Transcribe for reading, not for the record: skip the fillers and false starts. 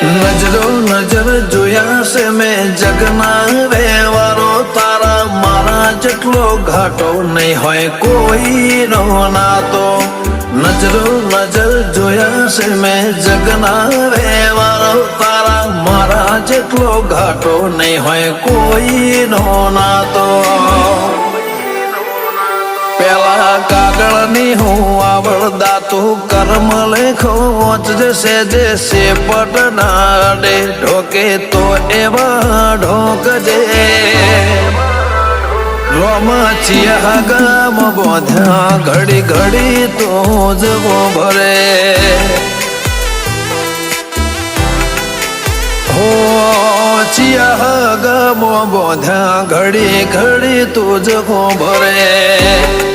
નજરો નજર જોયા છે મેં જગના વ્યવહારો તારા મારા જેટલો ઘાટો નહીં હોય કોઈનો નાતો નજરો નજર જોયા છે મેં જગના વ્યવહારો તારા મારા જેટલો ઘાટો નહીં હોય કોઈનો નાતો પેલા કાગળની હું આવડતા તું કર્મ લેખો વચજે જે સેપટ નાડે ઢોકે તો એવા ઢોકજે રોમચિયા ગામ બોધ્યા ઘડી ઘડી તો જવો ભરે હો ચિયા ગામ બોધ્યા ઘડી ઘડી તો જવો ભરે